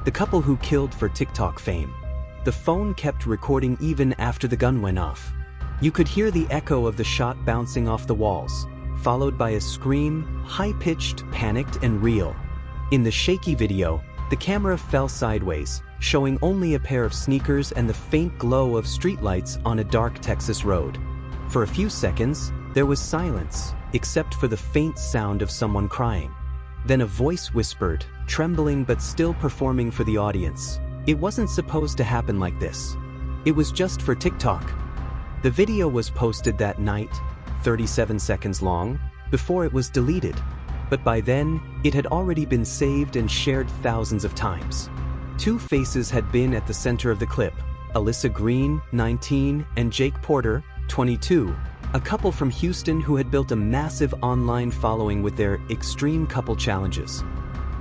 the couple who killed for TikTok fame. The phone kept recording even after the gun went off. You could hear the echo of the shot bouncing off the walls, followed by a scream, high-pitched, panicked, and real. In the shaky video, the camera fell sideways, showing only a pair of sneakers and the faint glow of streetlights on a dark Texas road. For a few seconds, there was silence, except for the faint sound of someone crying. Then a voice whispered, trembling but still performing for the audience, "It wasn't supposed to happen like this. It was just for TikTok." The video was posted that night, 37 seconds long, before it was deleted. But by then, it had already been saved and shared thousands of times. Two faces had been at the center of the clip: Alyssa Green, 19, and Jake Porter, 22, a couple from Houston who had built a massive online following with their extreme couple challenges.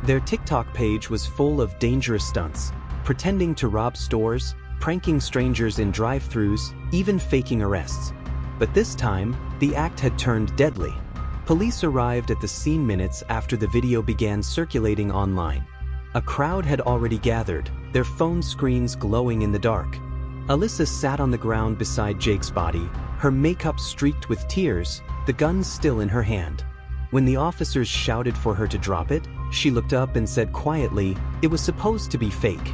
Their TikTok page was full of dangerous stunts, pretending to rob stores, pranking strangers in drive-thrus, even faking arrests. But this time, the act had turned deadly. Police arrived at the scene minutes after the video began circulating online. A crowd had already gathered, their phone screens glowing in the dark. Alyssa sat on the ground beside Jake's body, her makeup streaked with tears, the gun still in her hand. When the officers shouted for her to drop it, she looked up and said quietly, "It was supposed to be fake.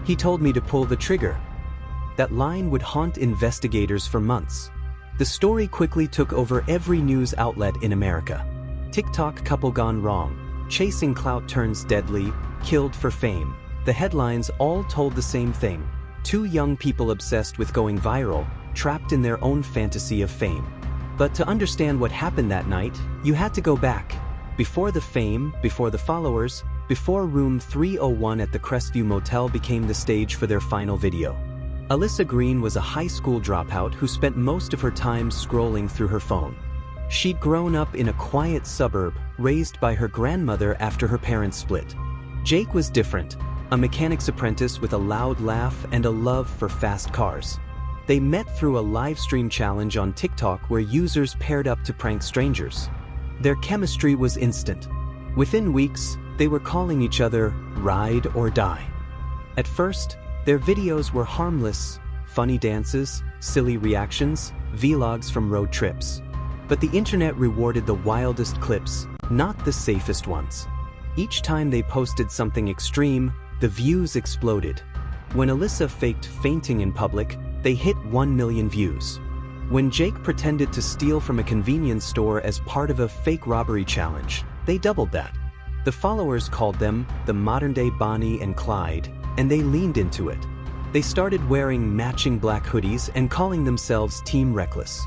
He told me to pull the trigger." That line would haunt investigators for months. The story quickly took over every news outlet in America. TikTok couple gone wrong, chasing clout turns deadly, killed for fame. The headlines all told the same thing: two young people obsessed with going viral, trapped in their own fantasy of fame. But to understand what happened that night, you had to go back. Before the fame, before the followers, before room 301 at the Crestview Motel became the stage for their final video. Alyssa Green was a high school dropout who spent most of her time scrolling through her phone. She'd grown up in a quiet suburb, raised by her grandmother after her parents split. Jake was different, a mechanic's apprentice with a loud laugh and a love for fast cars. They met through a live stream challenge on TikTok where users paired up to prank strangers. Their chemistry was instant. Within weeks, they were calling each other ride or die. At first, their videos were harmless, funny dances, silly reactions, vlogs from road trips. But the internet rewarded the wildest clips, not the safest ones. Each time they posted something extreme, the views exploded. When Alyssa faked fainting in public, they hit 1 million views. When Jake pretended to steal from a convenience store as part of a fake robbery challenge, they doubled that. The followers called them the modern-day Bonnie and Clyde, and they leaned into it. They started wearing matching black hoodies and calling themselves Team Reckless.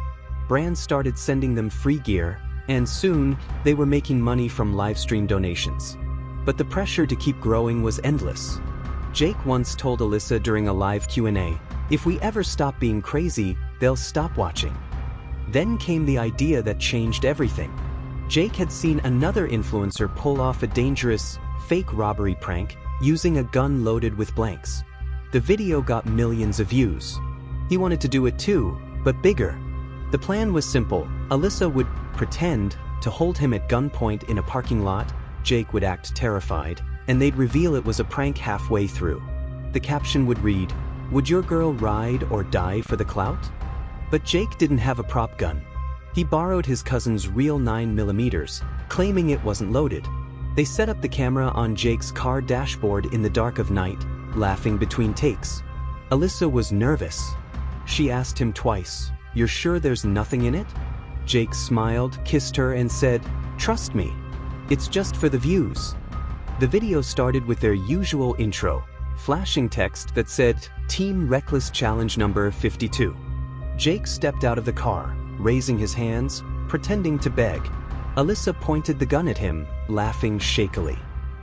Brands started sending them free gear, and soon, they were making money from livestream donations. But the pressure to keep growing was endless. Jake once told Alyssa during a live Q&A, "If we ever stop being crazy, they'll stop watching." Then came the idea that changed everything. Jake had seen another influencer pull off a dangerous, fake robbery prank using a gun loaded with blanks. The video got millions of views. He wanted to do it too, but bigger. The plan was simple. Alyssa would pretend to hold him at gunpoint in a parking lot, Jake would act terrified, and they'd reveal it was a prank halfway through. The caption would read, "Would your girl ride or die for the clout?" But Jake didn't have a prop gun. He borrowed his cousin's real 9mm, claiming it wasn't loaded. They set up the camera on Jake's car dashboard in the dark of night, laughing between takes. Alyssa was nervous. She asked him twice, "You're sure there's nothing in it?" Jake smiled, kissed her, and said, "Trust me. It's just for the views." The video started with their usual intro, flashing text that said, "Team Reckless Challenge number 52. Jake stepped out of the car, raising his hands, pretending to beg. Alyssa pointed the gun at him, laughing shakily.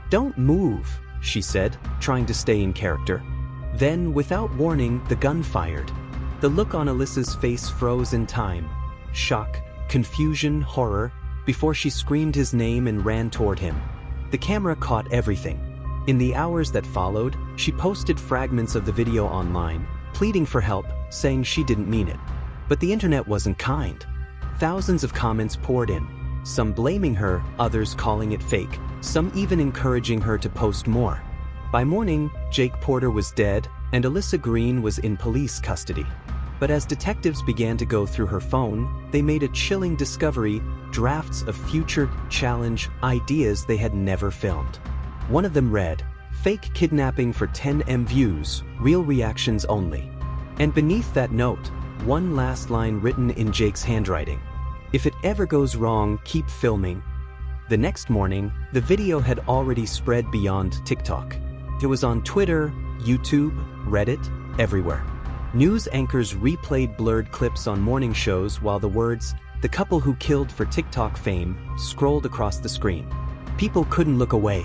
"Don't move," she said, trying to stay in character. Then, without warning, the gun fired. The look on Alyssa's face froze in time. Shock, confusion, horror, before she screamed his name and ran toward him. The camera caught everything. In the hours that followed, she posted fragments of the video online, pleading for help, saying she didn't mean it. But the internet wasn't kind. Thousands of comments poured in, some blaming her, others calling it fake, some even encouraging her to post more. By morning, Jake Porter was dead, and Alyssa Green was in police custody. But as detectives began to go through her phone, they made a chilling discovery: drafts of future challenge ideas they had never filmed. One of them read, "Fake kidnapping for 10M views, real reactions only." And beneath that note, one last line written in Jake's handwriting: "If it ever goes wrong, keep filming." The next morning, the video had already spread beyond TikTok. It was on Twitter, YouTube, Reddit, everywhere. News anchors replayed blurred clips on morning shows while the words, "the couple who killed for TikTok fame," scrolled across the screen. People couldn't look away.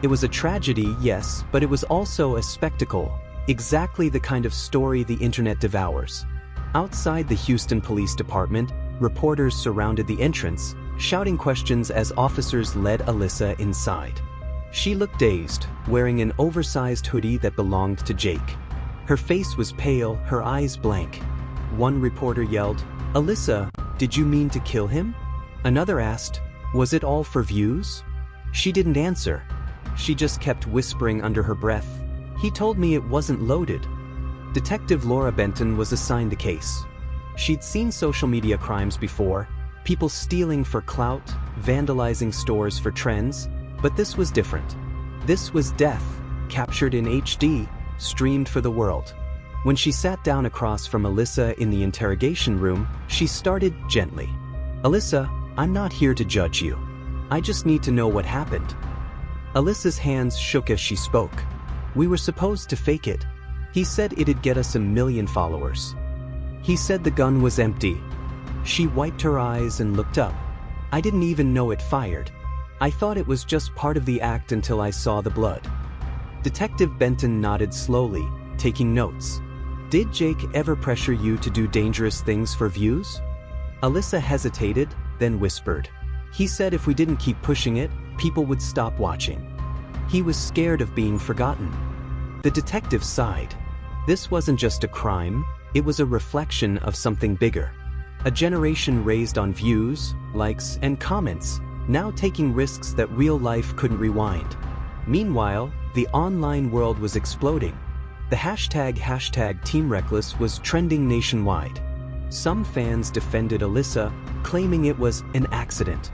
It was a tragedy, yes, but it was also a spectacle, exactly the kind of story the internet devours. Outside the Houston Police Department, reporters surrounded the entrance, shouting questions as officers led Alyssa inside. She looked dazed, wearing an oversized hoodie that belonged to Jake. Her face was pale, her eyes blank. One reporter yelled, "Alyssa, did you mean to kill him?" Another asked, "Was it all for views?" She didn't answer. She just kept whispering under her breath, "He told me it wasn't loaded." Detective Laura Benton was assigned the case. She'd seen social media crimes before, people stealing for clout, vandalizing stores for trends, but this was different. This was death, captured in HD, streamed for the world. When she sat down across from Alyssa in the interrogation room, she started gently. "Alyssa, I'm not here to judge you. I just need to know what happened." Alyssa's hands shook as she spoke. "We were supposed to fake it. He said it'd get us 1 million followers. He said the gun was empty." She wiped her eyes and looked up. "I didn't even know it fired. I thought it was just part of the act until I saw the blood." Detective Benton nodded slowly, taking notes. "Did Jake ever pressure you to do dangerous things for views?" Alyssa hesitated, then whispered, "He said if we didn't keep pushing it, people would stop watching. He was scared of being forgotten." The detective sighed. This wasn't just a crime, it was a reflection of something bigger. A generation raised on views, likes, and comments, now taking risks that real life couldn't rewind. Meanwhile, the online world was exploding. The hashtag #TeamReckless was trending nationwide. Some fans defended Alyssa, claiming it was an accident.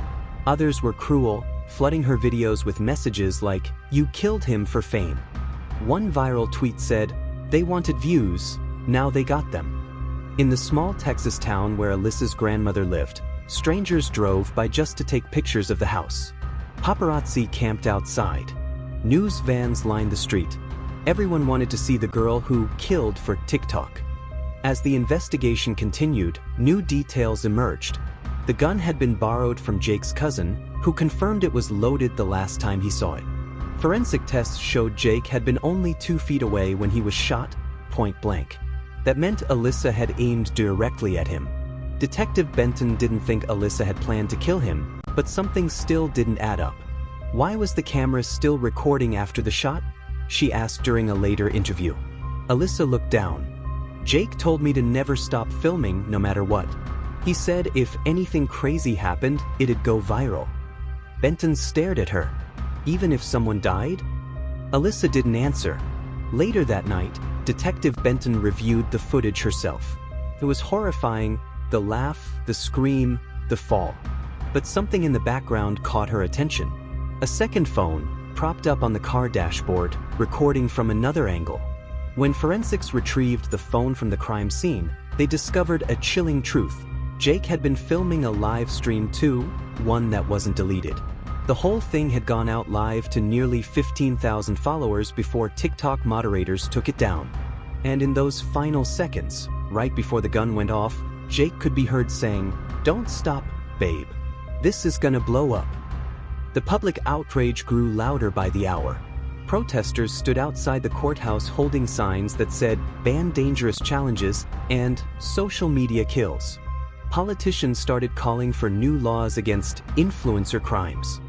Others were cruel, flooding her videos with messages like, "You killed him for fame." One viral tweet said, "They wanted views, now they got them." In the small Texas town where Alyssa's grandmother lived, strangers drove by just to take pictures of the house. Paparazzi camped outside. News vans lined the street. Everyone wanted to see the girl who killed for TikTok. As the investigation continued, new details emerged. The gun had been borrowed from Jake's cousin, who confirmed it was loaded the last time he saw it. Forensic tests showed Jake had been only 2 feet away when he was shot, point blank. That meant Alyssa had aimed directly at him. Detective Benton didn't think Alyssa had planned to kill him, but something still didn't add up. "Why was the camera still recording after the shot?" she asked during a later interview. Alyssa looked down. "Jake told me to never stop filming no matter what. He said if anything crazy happened, it'd go viral." Benton stared at her. "Even if someone died?" Alyssa didn't answer. Later that night, Detective Benton reviewed the footage herself. It was horrifying, the laugh, the scream, the fall. But something in the background caught her attention. A second phone, propped up on the car dashboard, recording from another angle. When forensics retrieved the phone from the crime scene, they discovered a chilling truth. Jake had been filming a live stream too, one that wasn't deleted. The whole thing had gone out live to nearly 15,000 followers before TikTok moderators took it down. And in those final seconds, right before the gun went off, Jake could be heard saying, "Don't stop, babe. This is gonna blow up." The public outrage grew louder by the hour. Protesters stood outside the courthouse holding signs that said, "Ban dangerous challenges," and "Social media kills." Politicians started calling for new laws against influencer crimes.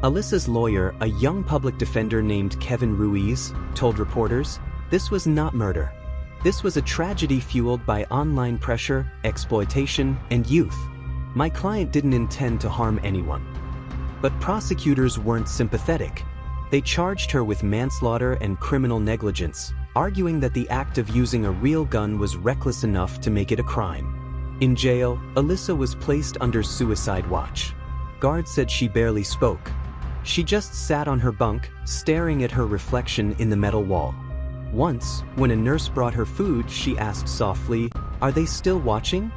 Alyssa's lawyer, a young public defender named Kevin Ruiz, told reporters, "This was not murder. This was a tragedy fueled by online pressure, exploitation, and youth. My client didn't intend to harm anyone." But prosecutors weren't sympathetic. They charged her with manslaughter and criminal negligence, arguing that the act of using a real gun was reckless enough to make it a crime. In jail, Alyssa was placed under suicide watch. Guards said she barely spoke. She just sat on her bunk, staring at her reflection in the metal wall. Once, when a nurse brought her food, she asked softly, "Are they still watching?"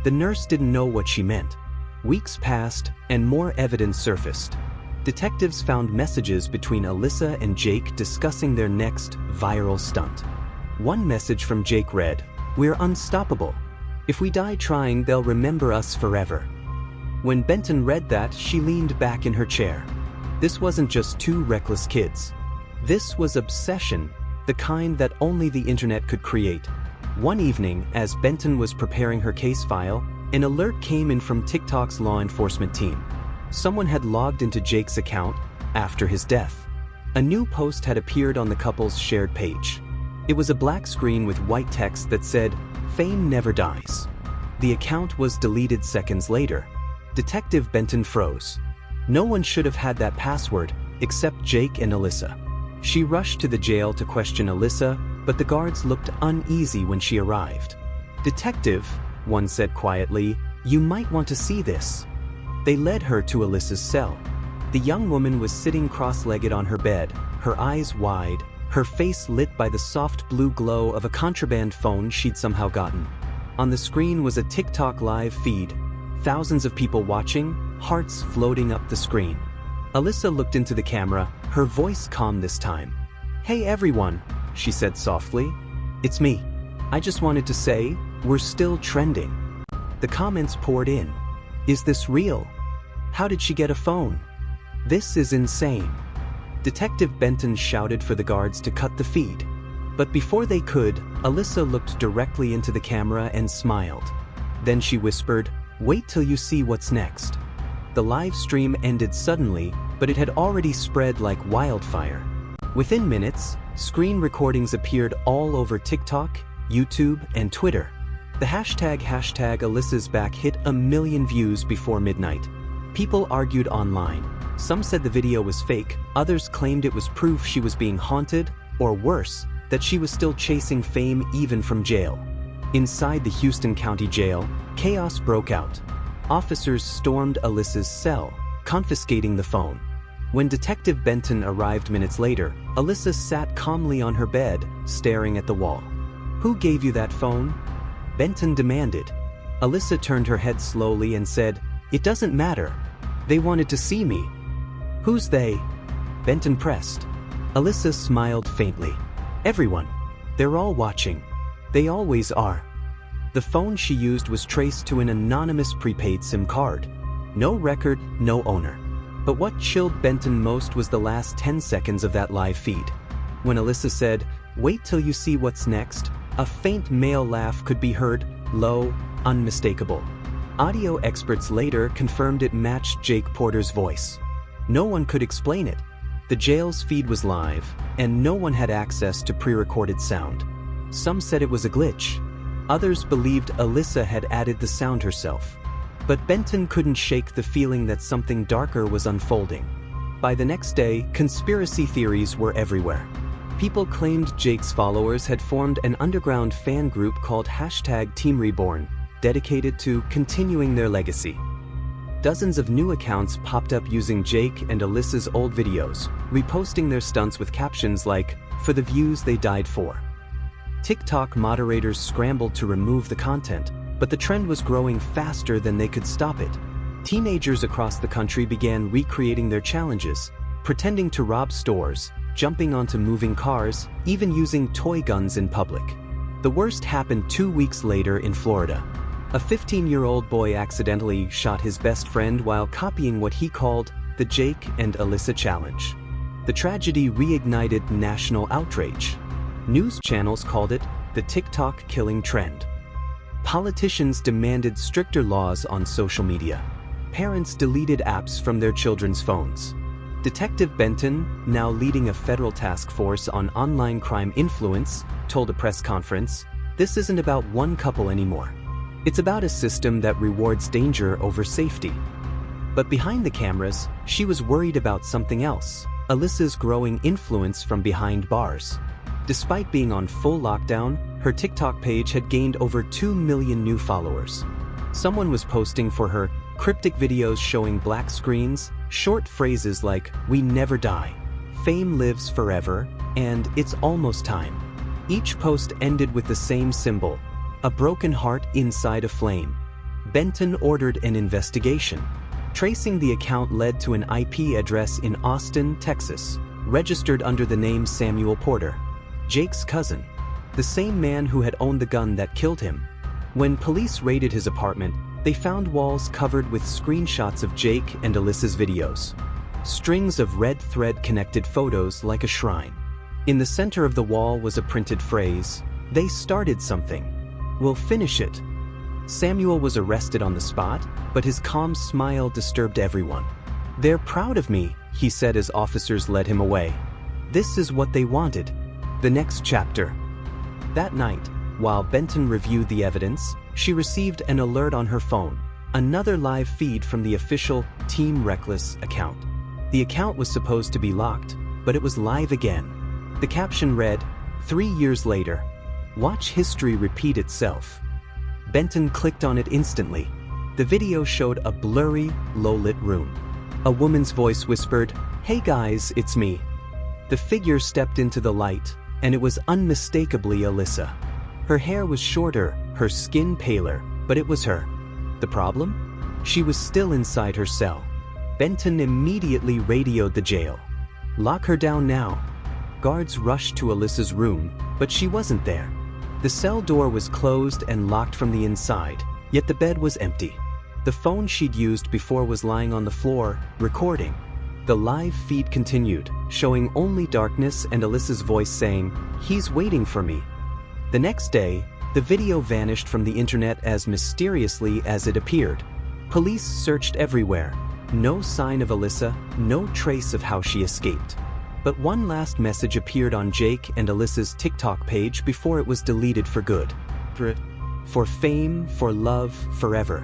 The nurse didn't know what she meant. Weeks passed, and more evidence surfaced. Detectives found messages between Alyssa and Jake discussing their next viral stunt. One message from Jake read, "We're unstoppable. If we die trying, they'll remember us forever." When Benton read that, she leaned back in her chair. This wasn't just two reckless kids. This was obsession, the kind that only the internet could create. One evening, as Benton was preparing her case file, an alert came in from TikTok's law enforcement team. Someone had logged into Jake's account after his death. A new post had appeared on the couple's shared page. It was a black screen with white text that said, "Fame never dies." The account was deleted seconds later. Detective Benton froze. No one should have had that password, except Jake and Alyssa. She rushed to the jail to question Alyssa, but the guards looked uneasy when she arrived. "Detective," one said quietly, "you might want to see this." They led her to Alyssa's cell. The young woman was sitting cross-legged on her bed, her eyes wide, her face lit by the soft blue glow of a contraband phone she'd somehow gotten. On the screen was a TikTok live feed, thousands of people watching, hearts floating up the screen. Alyssa looked into the camera, her voice calm this time. "Hey everyone," she said softly. "It's me. I just wanted to say, we're still trending." The comments poured in. "Is this real? How did she get a phone? This is insane." Detective Benton shouted for the guards to cut the feed. But before they could, Alyssa looked directly into the camera and smiled. Then she whispered, "Wait till you see what's next." The live stream ended suddenly, but it had already spread like wildfire. Within minutes, screen recordings appeared all over TikTok, YouTube, and Twitter. The hashtag Alyssa's back hit 1 million views before midnight. People argued online. Some said the video was fake, others claimed it was proof she was being haunted, or worse, that she was still chasing fame even from jail. Inside the Houston County Jail, chaos broke out. Officers stormed Alyssa's cell, confiscating the phone. When Detective Benton arrived minutes later, Alyssa sat calmly on her bed, staring at the wall. "Who gave you that phone?" Benton demanded. Alyssa turned her head slowly and said, "It doesn't matter. They wanted to see me." "Who's they?" Benton pressed. Alyssa smiled faintly. "Everyone. They're all watching. They always are." The phone she used was traced to an anonymous prepaid SIM card. No record, no owner. But what chilled Benton most was the last 10 seconds of that live feed. When Alyssa said, "Wait till you see what's next," a faint male laugh could be heard, low, unmistakable. Audio experts later confirmed it matched Jake Porter's voice. No one could explain it. The jail's feed was live, and no one had access to pre-recorded sound. Some said it was a glitch. Others believed Alyssa had added the sound herself. But Benton couldn't shake the feeling that something darker was unfolding. By the next day, conspiracy theories were everywhere. People claimed Jake's followers had formed an underground fan group called #Team Reborn, dedicated to continuing their legacy. Dozens of new accounts popped up using Jake and Alyssa's old videos, reposting their stunts with captions like, "For the views they died for." TikTok moderators scrambled to remove the content, but the trend was growing faster than they could stop it. Teenagers across the country began recreating their challenges, pretending to rob stores, jumping onto moving cars, even using toy guns in public. The worst happened 2 weeks later in Florida. A 15-year-old boy accidentally shot his best friend while copying what he called the Jake and Alyssa challenge. The tragedy reignited national outrage. News channels called it the TikTok killing trend. Politicians demanded stricter laws on social media. Parents deleted apps from their children's phones. Detective Benton, now leading a federal task force on online crime influence, told a press conference, "This isn't about one couple anymore. It's about a system that rewards danger over safety." But behind the cameras, she was worried about something else. Alyssa's growing influence from behind bars. Despite being on full lockdown, her TikTok page had gained over 2 million new followers. Someone was posting for her cryptic videos showing black screens, short phrases like, "We never die," "Fame lives forever," and "It's almost time." Each post ended with the same symbol, a broken heart inside a flame. Benton ordered an investigation. Tracing the account led to an IP address in Austin, Texas, registered under the name Samuel Porter, Jake's cousin, the same man who had owned the gun that killed him. When police raided his apartment, they found walls covered with screenshots of Jake and Alyssa's videos. Strings of red thread connected photos like a shrine. In the center of the wall was a printed phrase, "They started something. We'll finish it." Samuel was arrested on the spot, but his calm smile disturbed everyone. "They're proud of me," he said as officers led him away. "This is what they wanted." The next chapter. That night, while Benton reviewed the evidence, she received an alert on her phone, another live feed from the official Team Reckless account. The account was supposed to be locked, but it was live again. The caption read, "3 years later. Watch history repeat itself." Benton clicked on it instantly. The video showed a blurry, low-lit room. A woman's voice whispered, "Hey guys, it's me." The figure stepped into the light, and it was unmistakably Alyssa. Her hair was shorter, her skin paler, but it was her. The problem? She was still inside her cell. Benton immediately radioed the jail. "Lock her down now." Guards rushed to Alyssa's room, but she wasn't there. The cell door was closed and locked from the inside, yet the bed was empty. The phone she'd used before was lying on the floor, recording. The live feed continued, showing only darkness and Alyssa's voice saying, "He's waiting for me." The next day, the video vanished from the internet as mysteriously as it appeared. Police searched everywhere. No sign of Alyssa, no trace of how she escaped. But one last message appeared on Jake and Alyssa's TikTok page before it was deleted for good. "For fame, for love, forever."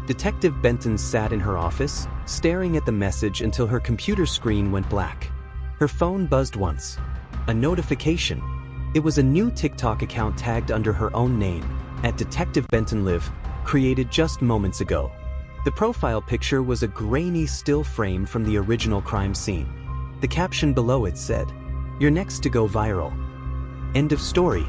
Detective Benton sat in her office, staring at the message until her computer screen went black. Her phone buzzed once. A notification. It was a new TikTok account tagged under her own name, at Detective Benton Live, created just moments ago. The profile picture was a grainy still frame from the original crime scene. The caption below it said, "You're next to go viral." End of story.